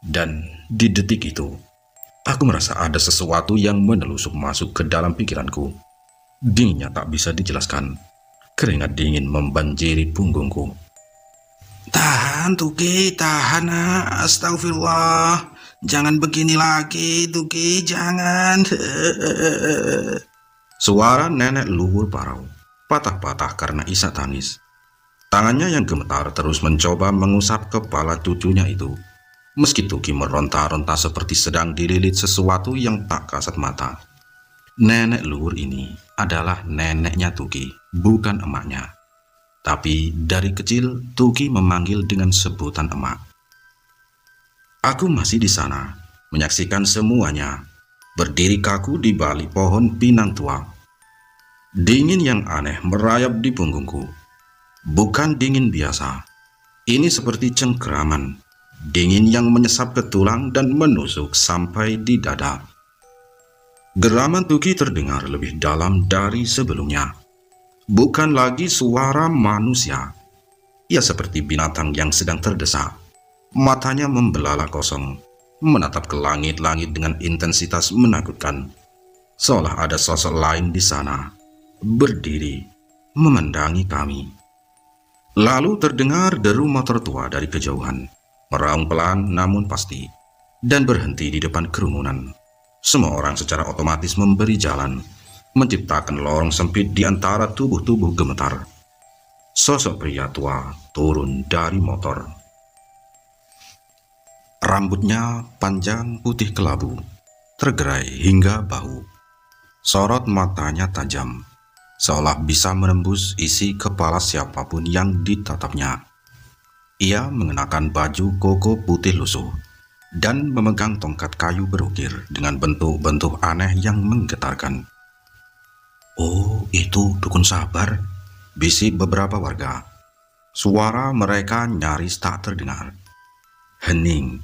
Dan di detik itu, aku merasa ada sesuatu yang menelusup masuk ke dalam pikiranku. Dinginnya tak bisa dijelaskan. Keringat dingin membanjiri punggungku. Tahan, Tuki, tahan. Astagfirullah. Jangan begini lagi, Tuki, jangan. Suara nenek luhur parau, patah-patah karena isak tangis. Tangannya yang gemetar terus mencoba mengusap kepala cucunya itu. Meski Tuki meronta-ronta seperti sedang dililit sesuatu yang tak kasat mata. Nenek luhur ini adalah neneknya Tuki, bukan emaknya. Tapi dari kecil Tuki memanggil dengan sebutan emak. Aku masih di sana, menyaksikan semuanya, berdiri kaku di balik pohon pinang tua. Dingin yang aneh merayap di punggungku. Bukan dingin biasa. Ini seperti cengkeraman. Dingin yang menyesap ke tulang dan menusuk sampai di dada. Geraman Tuki terdengar lebih dalam dari sebelumnya. Bukan lagi suara manusia. Ia seperti binatang yang sedang terdesak. Matanya membelalak kosong, menatap ke langit-langit dengan intensitas menakutkan. Seolah ada sosok lain di sana, berdiri, memandangi kami. Lalu terdengar deru motor tua dari kejauhan, meraung pelan namun pasti, dan berhenti di depan kerumunan. Semua orang secara otomatis memberi jalan, menciptakan lorong sempit di antara tubuh-tubuh gemetar. Sosok pria tua turun dari motor. Rambutnya panjang putih kelabu, tergerai hingga bahu. Sorot matanya tajam, seolah bisa menembus isi kepala siapapun yang ditatapnya. Ia mengenakan baju koko putih lusuh dan memegang tongkat kayu berukir dengan bentuk-bentuk aneh yang menggetarkan. "Oh, itu dukun sabar," bisik beberapa warga. Suara mereka nyaris tak terdengar. Hening.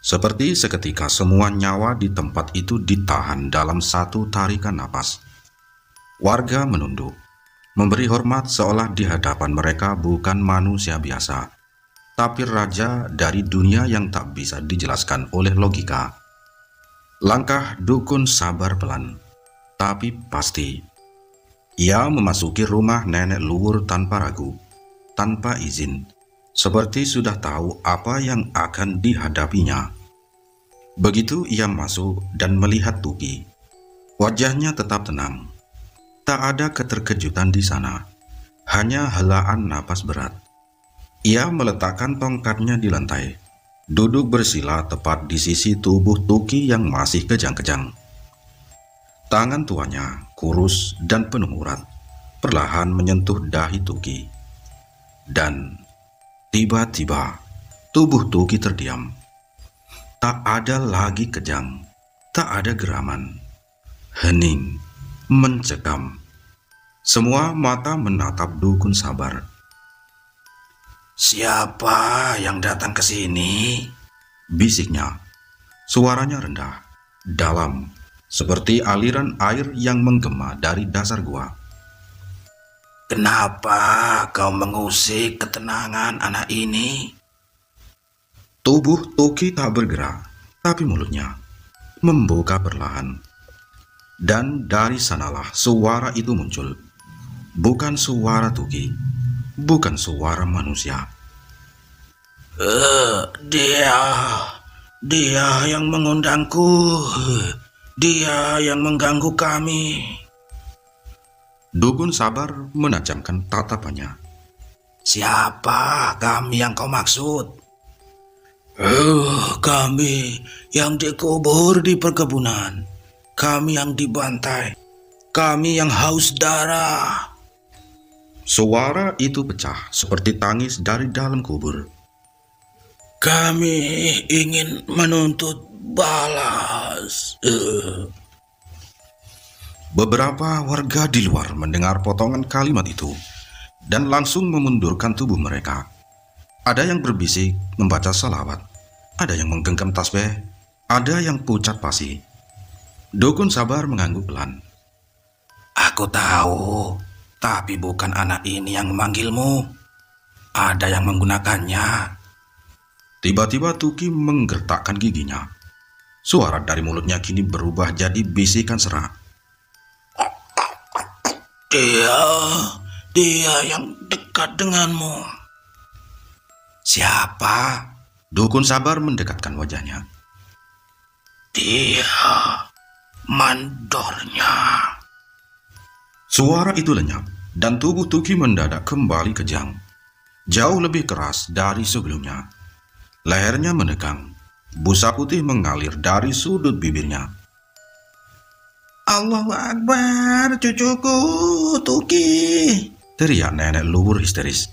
Seperti seketika semua nyawa di tempat itu ditahan dalam satu tarikan napas. Warga menunduk, memberi hormat seolah di hadapan mereka bukan manusia biasa, tapi raja dari dunia yang tak bisa dijelaskan oleh logika. Langkah dukun sabar pelan, tapi pasti. Ia memasuki rumah nenek luhur tanpa ragu, tanpa izin, seperti sudah tahu apa yang akan dihadapinya. Begitu ia masuk dan melihat Tuki, wajahnya tetap tenang. Tak ada keterkejutan di sana, hanya helaan napas berat. Ia meletakkan tongkatnya di lantai, duduk bersila tepat di sisi tubuh Tuki yang masih kejang-kejang. Tangan tuanya, kurus dan penuh urat, perlahan menyentuh dahi Tuki. Dan tiba-tiba, tubuh Tuki terdiam. Tak ada lagi kejang, tak ada geraman. Hening, mencekam. Semua mata menatap dukun sabar. "Siapa yang datang ke sini?" bisiknya. Suaranya rendah, dalam, seperti aliran air yang menggema dari dasar gua. "Kenapa kau mengusik ketenangan anak ini?" Tubuh Tuki tak bergerak, tapi mulutnya membuka perlahan. Dan dari sanalah suara itu muncul. Bukan suara Tuki, bukan suara manusia. Dia yang mengundangku. Dia yang mengganggu kami." Dukun sabar menajamkan tatapannya. "Siapa kami yang kau maksud?" Kami yang dikubur di perkebunan, kami yang dibantai, kami yang haus darah. Suara itu pecah seperti tangis dari dalam kubur. Kami ingin menuntut balas. Beberapa warga di luar mendengar potongan kalimat itu dan langsung memundurkan tubuh mereka. Ada yang berbisik membaca salawat, ada yang menggenggam tasbih, ada yang pucat pasi. Dukun Sabar mengangguk pelan. Aku tahu, tapi bukan anak ini yang memanggilmu. Ada yang menggunakannya. Tiba-tiba Tuki menggertakkan giginya. Suara dari mulutnya kini berubah jadi bisikan serak. Dia yang dekat denganmu. Siapa? Dukun Sabar mendekatkan wajahnya. Dia mandornya. Suara itu lenyap dan tubuh Tuki mendadak kembali kejang. Jauh lebih keras dari sebelumnya. Lehernya menegang. Busa putih mengalir dari sudut bibirnya. Allahu Akbar, cucuku, Tuki, teriak nenek luhur histeris.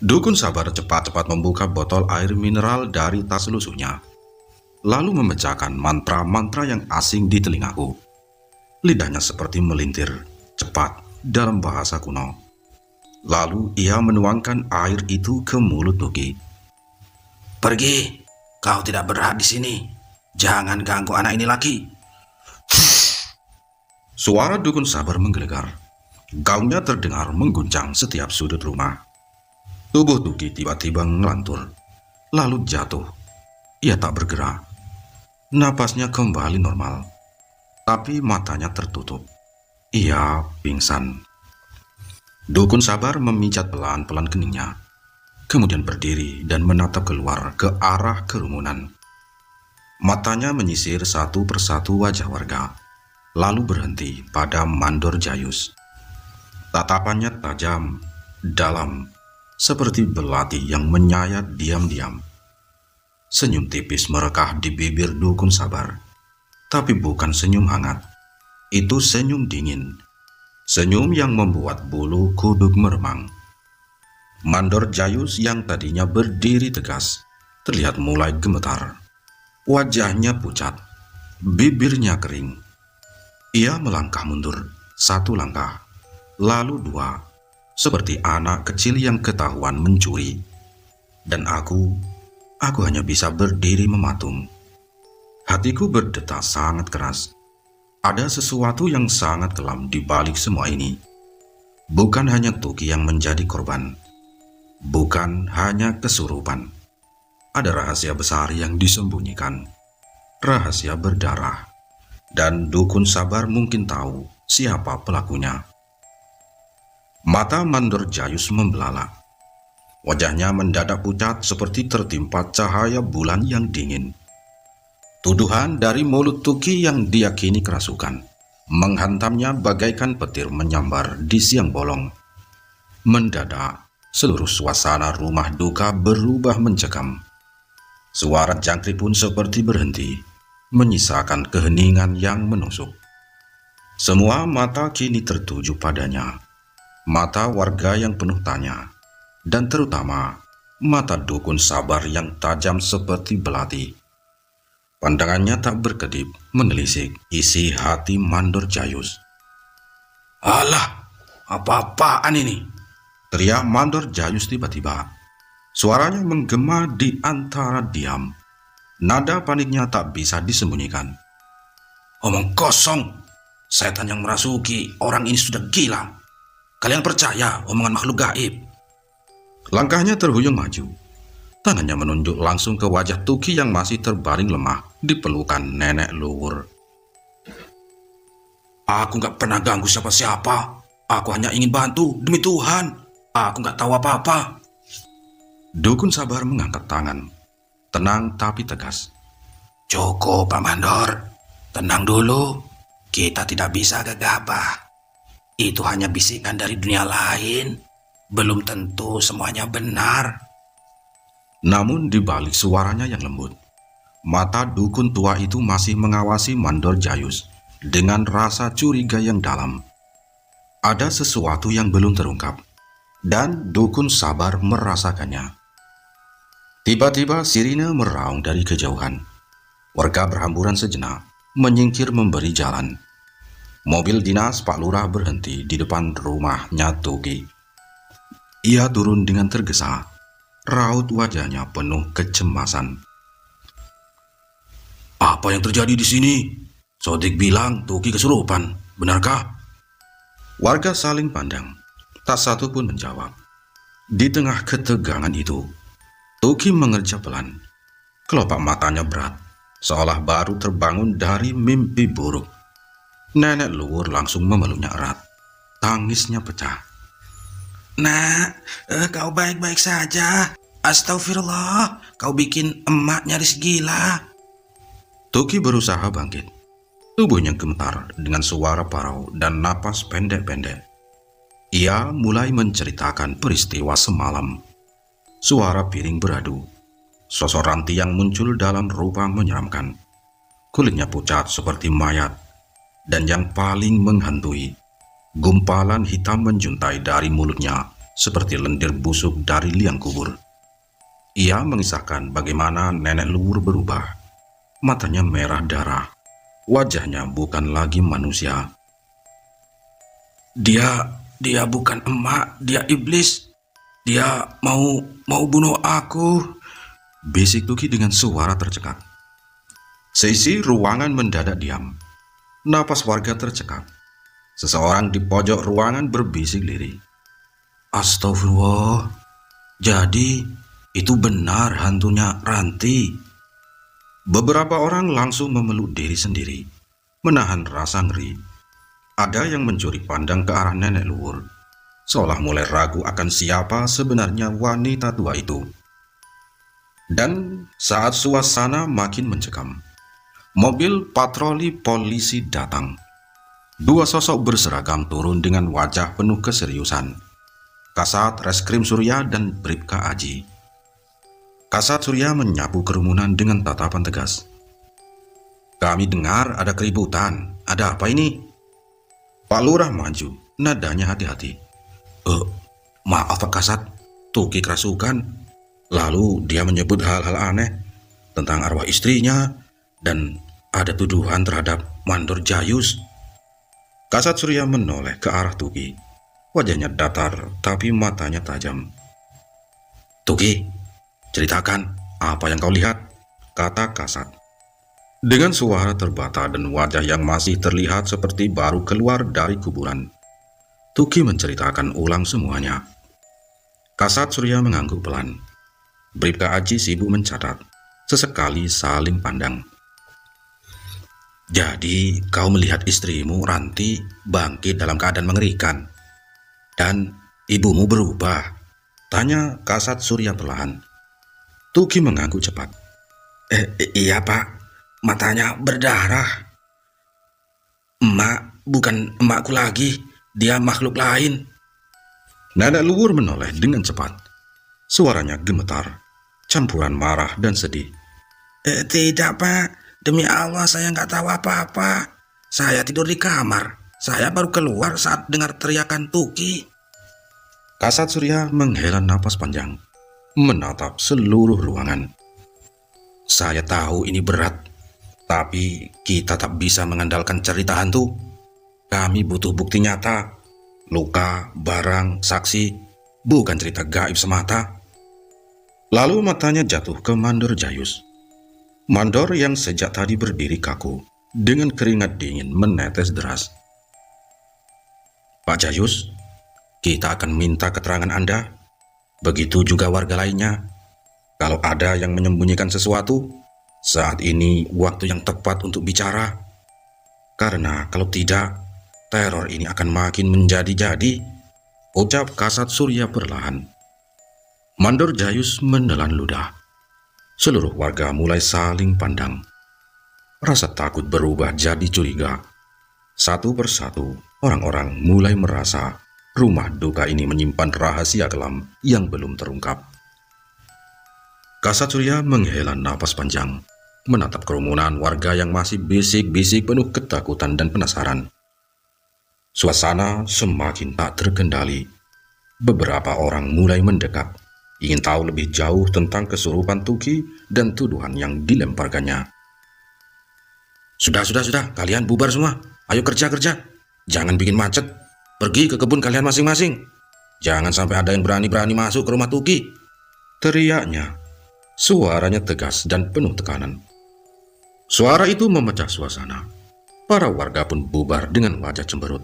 Dukun Sabar cepat-cepat membuka botol air mineral dari tas lusuhnya, lalu memecahkan mantra-mantra yang asing di telingaku. Lidahnya seperti melintir, cepat, dalam bahasa kuno. Lalu ia menuangkan air itu ke mulut Tuki. Pergi, kau tidak berhak di sini. Jangan ganggu anak ini lagi. Suara Dukun Sabar menggelegar. Gaunnya terdengar mengguncang setiap sudut rumah. Tubuh Tuki tiba-tiba ngelantur, lalu jatuh. Ia tak bergerak. Napasnya kembali normal, tapi matanya tertutup. Ia pingsan. Dukun Sabar memijat pelan-pelan keningnya, kemudian berdiri dan menatap keluar ke arah kerumunan. Matanya menyisir satu persatu wajah warga, lalu berhenti pada Mandor Jayus. Tatapannya tajam, dalam, seperti belati yang menyayat diam-diam. Senyum tipis merekah di bibir Dukun Sabar, tapi bukan senyum hangat. Itu senyum dingin, senyum yang membuat bulu kuduk meremang. Mandor Jayus yang tadinya berdiri tegas, terlihat mulai gemetar. Wajahnya pucat, bibirnya kering. Ia melangkah mundur, satu langkah, lalu dua, seperti anak kecil yang ketahuan mencuri. Dan aku hanya bisa berdiri mematung. Hatiku berdetak sangat keras. Ada sesuatu yang sangat kelam di balik semua ini. Bukan hanya Tuki yang menjadi korban. Bukan hanya kesurupan. Ada rahasia besar yang disembunyikan. Rahasia berdarah. Dan Dukun Sabar mungkin tahu siapa pelakunya. Mata Mandor Jayus membelalak. Wajahnya mendadak pucat seperti tertimpa cahaya bulan yang dingin. Tuduhan dari mulut Tuki yang diyakini kerasukan menghantamnya bagaikan petir menyambar di siang bolong. Mendadak, seluruh suasana rumah duka berubah mencekam. Suara jangkrik pun seperti berhenti, menyisakan keheningan yang menusuk. Semua mata kini tertuju padanya. Mata warga yang penuh tanya, dan terutama mata Dukun Sabar yang tajam seperti belati. Pandangannya tak berkedip menelisik isi hati Mandor Jayus. Alah, apa-apaan ini? Teriak Mandor Jayus tiba-tiba. Suaranya menggema di antara diam. Nada paniknya tak bisa disembunyikan. Omong kosong. Setan yang merasuki orang ini sudah gila. Kalian percaya omongan makhluk gaib? Langkahnya terhuyung maju. Tangannya menunjuk langsung ke wajah Tuki yang masih terbaring lemah di pelukan nenek luhur. Aku gak pernah ganggu siapa-siapa. Aku hanya ingin bantu, demi Tuhan. Aku gak tahu apa-apa. Dukun Sabar mengangkat tangan. Tenang tapi tegas. Cukup, Pak Mandor. Tenang dulu. Kita tidak bisa gegabah. Itu hanya bisikan dari dunia lain. Belum tentu semuanya benar. Namun di balik suaranya yang lembut, mata dukun tua itu masih mengawasi Mandor Jayus dengan rasa curiga yang dalam. Ada sesuatu yang belum terungkap, dan dukun sabar merasakannya. Tiba-tiba sirine meraung dari kejauhan. Warga berhamburan sejenak, menyingkir memberi jalan. Mobil dinas Pak Lurah berhenti di depan rumahnya Tuki. Ia turun dengan tergesa, raut wajahnya penuh kecemasan. Apa yang terjadi di sini? Sodik bilang Tuki kesurupan, benarkah? Warga saling pandang, tak satu pun menjawab. Di tengah ketegangan itu, Tuki mengerja pelan. Kelopak matanya berat, seolah baru terbangun dari mimpi buruk. Nenek luhur langsung memeluknya erat. Tangisnya pecah. Nak, kau baik-baik saja. Astagfirullah, kau bikin emak nyaris gila. Tuki berusaha bangkit. Tubuhnya gemetar dengan suara parau dan napas pendek-pendek. Ia mulai menceritakan peristiwa semalam. Suara piring beradu. Sosok Ranti yang muncul dalam rupa menyeramkan. Kulitnya pucat seperti mayat. Dan yang paling menghantui, gumpalan hitam menjuntai dari mulutnya seperti lendir busuk dari liang kubur. Ia mengisahkan bagaimana nenek luhur berubah. Matanya merah darah. Wajahnya bukan lagi manusia. Dia bukan emak, dia iblis. Dia mau bunuh aku. Bisik Tuki dengan suara tercekat. Seisi ruangan mendadak diam. Napas warga tercekat. Seseorang di pojok ruangan berbisik lirih. Astagfirullah. Jadi itu benar hantunya Ranti. Beberapa orang langsung memeluk diri sendiri, menahan rasa ngeri. Ada yang mencuri pandang ke arah nenek luhur, seolah mulai ragu akan siapa sebenarnya wanita tua itu. Dan saat suasana makin mencekam, mobil patroli polisi datang. Dua sosok berseragam turun dengan wajah penuh keseriusan. Kasat Reskrim Surya dan Bribka Aji. Kasat Surya menyapu kerumunan dengan tatapan tegas. Kami dengar ada keributan. Ada apa ini? Pak Lurah maju, nadanya hati-hati. Maaf Pak Kasat, Tuki kerasukan. Lalu dia menyebut hal-hal aneh tentang arwah istrinya dan ada tuduhan terhadap Mandor Jayus. Kasat Surya menoleh ke arah Tuki. Wajahnya datar tapi matanya tajam. Tuki, ceritakan apa yang kau lihat, kata Kasat. Dengan suara terbata dan wajah yang masih terlihat seperti baru keluar dari kuburan, Tuki menceritakan ulang semuanya. Kasat Surya mengangguk pelan. Bribka Aji sibuk mencatat. Sesekali saling pandang. Jadi kau melihat istrimu Ranti bangkit dalam keadaan mengerikan. Dan ibumu berubah, tanya Kasat Surya perlahan. Tuki mengangguk cepat. Iya Pak, matanya berdarah. Emak bukan emakku lagi, dia makhluk lain. Nenek luhur menoleh dengan cepat. Suaranya gemetar, campuran marah dan sedih. Tidak Pak, demi Allah saya nggak tahu apa-apa. Saya tidur di kamar, saya baru keluar saat dengar teriakan Tuki. Kasat Surya menghela napas panjang, menatap seluruh ruangan. Saya tahu ini berat, tapi kita tak bisa mengandalkan cerita hantu. Kami butuh bukti nyata, luka, barang, saksi, bukan cerita gaib semata. Lalu matanya jatuh ke Mandor Jayus. Mandor yang sejak tadi berdiri kaku, dengan keringat dingin menetes deras. Pak Jayus, kita akan minta keterangan Anda. Begitu juga warga lainnya. Kalau ada yang menyembunyikan sesuatu, saat ini waktu yang tepat untuk bicara. Karena kalau tidak, teror ini akan makin menjadi-jadi, ucap Kasat Surya perlahan. Mandor Jayus menelan ludah. Seluruh warga mulai saling pandang. Rasa takut berubah jadi curiga. Satu persatu, orang-orang mulai merasa rumah duka ini menyimpan rahasia kelam yang belum terungkap. Kasat Surya menghela napas panjang, menatap kerumunan warga yang masih bisik-bisik penuh ketakutan dan penasaran. Suasana semakin tak terkendali. Beberapa orang mulai mendekat, ingin tahu lebih jauh tentang kesurupan Tuki dan tuduhan yang dilemparkannya. Sudah, kalian bubar semua. Ayo kerja. Jangan bikin macet. Pergi ke kebun kalian masing-masing. Jangan sampai ada yang berani-berani masuk ke rumah Tuki. Teriaknya. Suaranya tegas dan penuh tekanan. Suara itu memecah suasana. Para warga pun bubar dengan wajah cemberut.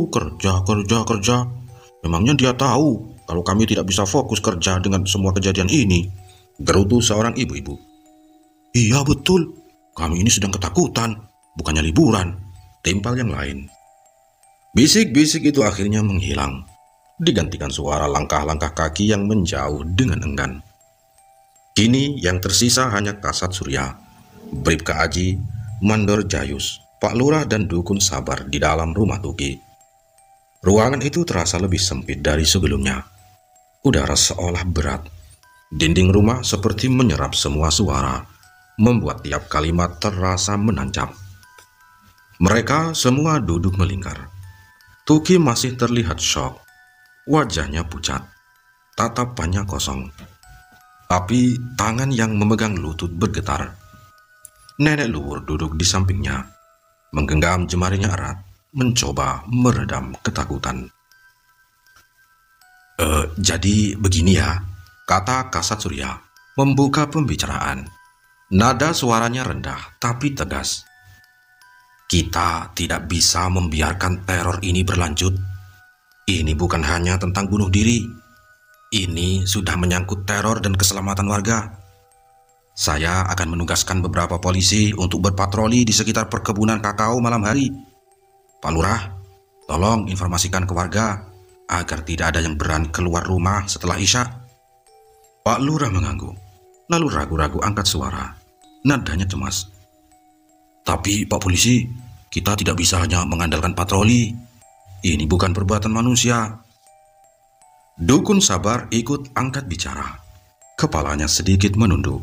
Kerja. Memangnya dia tahu kalau kami tidak bisa fokus kerja dengan semua kejadian ini? Gerutu seorang ibu-ibu. Iya betul, kami ini sedang ketakutan, bukannya liburan. Timpal yang lain. Bisik-bisik itu akhirnya menghilang, digantikan suara langkah-langkah kaki yang menjauh dengan enggan. Kini yang tersisa hanya Kasat Surya, Bribka Aji, Mandor Jayus, Pak Lurah dan Dukun Sabar di dalam rumah Tuki. Ruangan itu terasa lebih sempit dari sebelumnya. Udara seolah berat. Dinding rumah seperti menyerap semua suara, membuat tiap kalimat terasa menancap. Mereka semua duduk melingkar. Tuki masih terlihat syok. Wajahnya pucat, tatapannya kosong. Tapi tangan yang memegang lutut bergetar. Nenek luhur duduk di sampingnya, menggenggam jemarinya erat, mencoba meredam ketakutan. Jadi begini ya, kata Kasat Surya, membuka pembicaraan. Nada suaranya rendah tapi tegas. Kita tidak bisa membiarkan teror ini berlanjut. Ini bukan hanya tentang bunuh diri. Ini sudah menyangkut teror dan keselamatan warga. Saya akan menugaskan beberapa polisi untuk berpatroli di sekitar perkebunan kakao malam hari. Pak Lurah, tolong informasikan ke warga agar tidak ada yang berani keluar rumah setelah Isya. Pak Lurah mengangguk, lalu ragu-ragu angkat suara. Nadanya cemas. Tapi Pak Polisi, kita tidak bisa hanya mengandalkan patroli. Ini bukan perbuatan manusia. Dukun Sabar ikut angkat bicara. Kepalanya sedikit menunduk.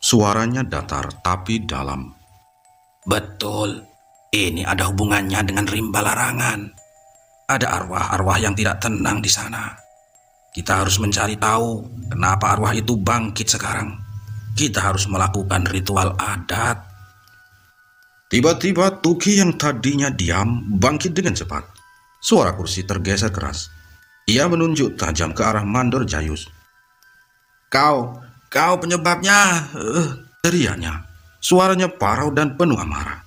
Suaranya datar tapi dalam. Betul, ini ada hubungannya dengan rimba larangan. Ada arwah-arwah yang tidak tenang di sana. Kita harus mencari tahu kenapa arwah itu bangkit sekarang. Kita harus melakukan ritual adat. Tiba-tiba Tuki yang tadinya diam bangkit dengan cepat. Suara kursi tergeser keras. Ia menunjuk tajam ke arah Mandor Jayus. Kau penyebabnya, teriaknya. Suaranya parau dan penuh amarah.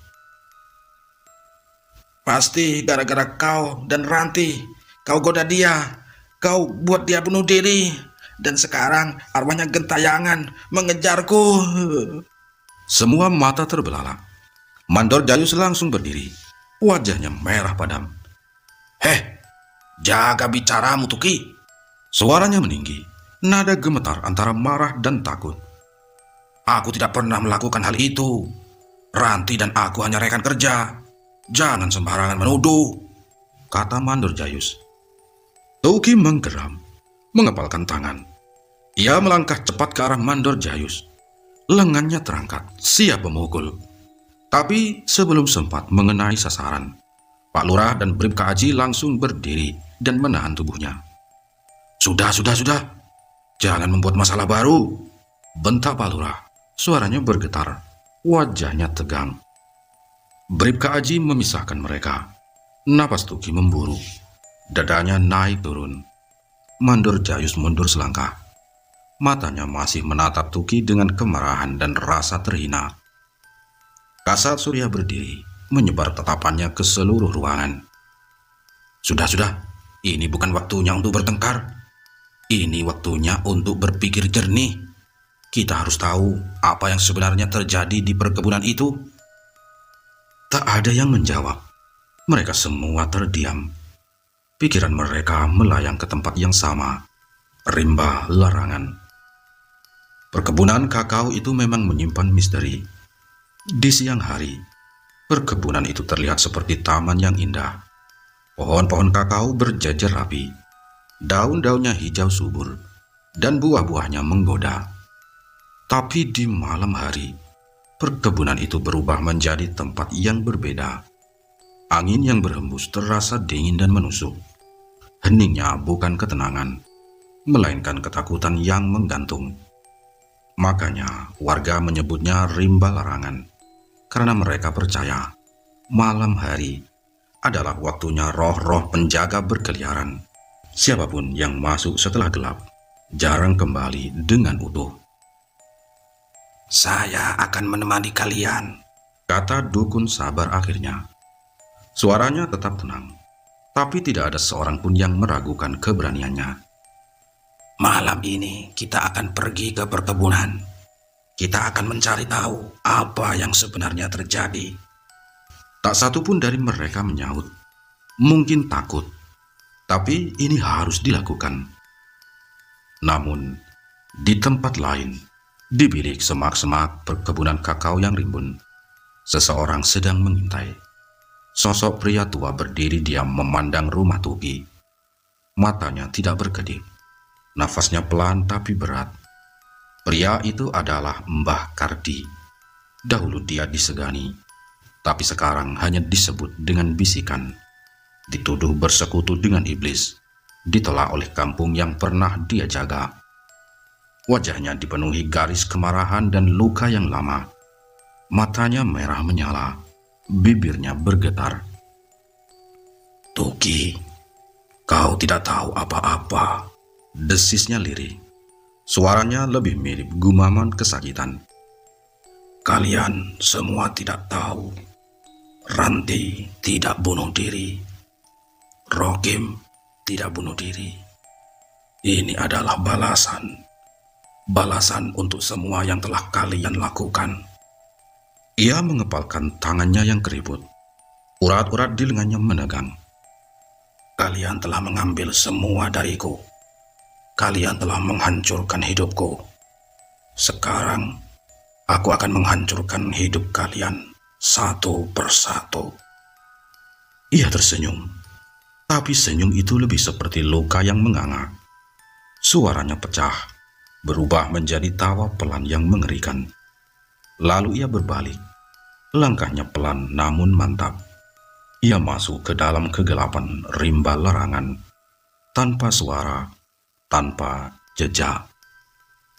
Pasti gara-gara kau dan Ranti. Kau goda dia. Kau buat dia bunuh diri. Dan sekarang arwahnya gentayangan mengejarku. Semua mata terbelalak. Mandor Jayus langsung berdiri. Wajahnya merah padam. Jaga bicaramu, Tuki. Suaranya meninggi. Nada gemetar antara marah dan takut. Aku tidak pernah melakukan hal itu. Ranti dan aku hanya rekan kerja. Jangan sembarangan menuduh, kata Mandor Jayus. Tuki menggeram, mengepalkan tangan. Ia melangkah cepat ke arah Mandor Jayus. Lengannya terangkat, siap memukul. Tapi sebelum sempat mengenai sasaran, Pak Lurah dan Bribka Aji langsung berdiri dan menahan tubuhnya. Sudah. Jangan membuat masalah baru, bentak Pak Lurah. Suaranya bergetar, wajahnya tegang. Bribka Aji memisahkan mereka. Napas Tuki memburu. Dadanya naik turun. Mandor Jayus mundur selangkah. Matanya masih menatap Tuki dengan kemarahan dan rasa terhina. Kasat Surya berdiri, menyebar tatapannya ke seluruh ruangan. Sudah. Ini bukan waktunya untuk bertengkar. Ini waktunya untuk berpikir jernih. Kita harus tahu apa yang sebenarnya terjadi di perkebunan itu. Tak ada yang menjawab. Mereka semua terdiam. Pikiran mereka melayang ke tempat yang sama, rimba larangan. Perkebunan kakao itu memang menyimpan misteri. Di siang hari, perkebunan itu terlihat seperti taman yang indah. Pohon-pohon kakao berjajar rapi. Daun-daunnya hijau subur. dan buah-buahnya menggoda. Tapi di malam hari, perkebunan itu berubah menjadi tempat yang berbeda. Angin yang berhembus terasa dingin dan menusuk. Heningnya bukan ketenangan, melainkan ketakutan yang menggantung. Makanya warga menyebutnya rimba larangan, karena mereka percaya malam hari adalah waktunya roh-roh penjaga berkeliaran. Siapapun yang masuk setelah gelap jarang kembali dengan utuh. "Saya akan menemani kalian," kata dukun sabar akhirnya. Suaranya tetap tenang, tapi tidak ada seorang pun yang meragukan keberaniannya. "Malam ini kita akan pergi ke perkebunan. Kita akan mencari tahu apa yang sebenarnya terjadi." Tak satu pun dari mereka menyaut. Mungkin takut, tapi ini harus dilakukan. Namun, di tempat lain, di bilik semak-semak perkebunan kakao yang rimbun, seseorang sedang mengintai. Sosok pria tua berdiri diam memandang rumah Tugi. Matanya tidak berkedip, nafasnya pelan tapi berat. Pria itu adalah Mbah Kardi. Dahulu dia disegani, tapi sekarang hanya disebut dengan bisikan. Dituduh bersekutu dengan iblis, ditolak oleh kampung yang pernah dia jaga. Wajahnya dipenuhi garis kemarahan dan luka yang lama. Matanya merah menyala, bibirnya bergetar. "Tugi, kau tidak tahu apa-apa," desisnya lirih. Suaranya lebih mirip gumaman kesakitan. "Kalian semua tidak tahu. Ranti tidak bunuh diri. Rokim tidak bunuh diri. Ini adalah balasan. Balasan untuk semua yang telah kalian lakukan." Ia mengepalkan tangannya yang keriput. Urat-urat di lengannya menegang. "Kalian telah mengambil semua dariku. Kalian telah menghancurkan hidupku. Sekarang, aku akan menghancurkan hidup kalian satu persatu." Ia tersenyum, tapi senyum itu lebih seperti luka yang menganga. Suaranya pecah, berubah menjadi tawa pelan yang mengerikan. Lalu ia berbalik, langkahnya pelan namun mantap. Ia masuk ke dalam kegelapan rimba larangan, tanpa suara, tanpa jejak.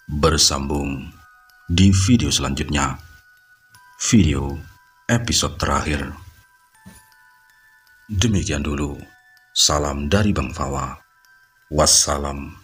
Bersambung di video selanjutnya. Video episode terakhir. Demikian dulu. Salam dari Bang Fawa. Wassalam.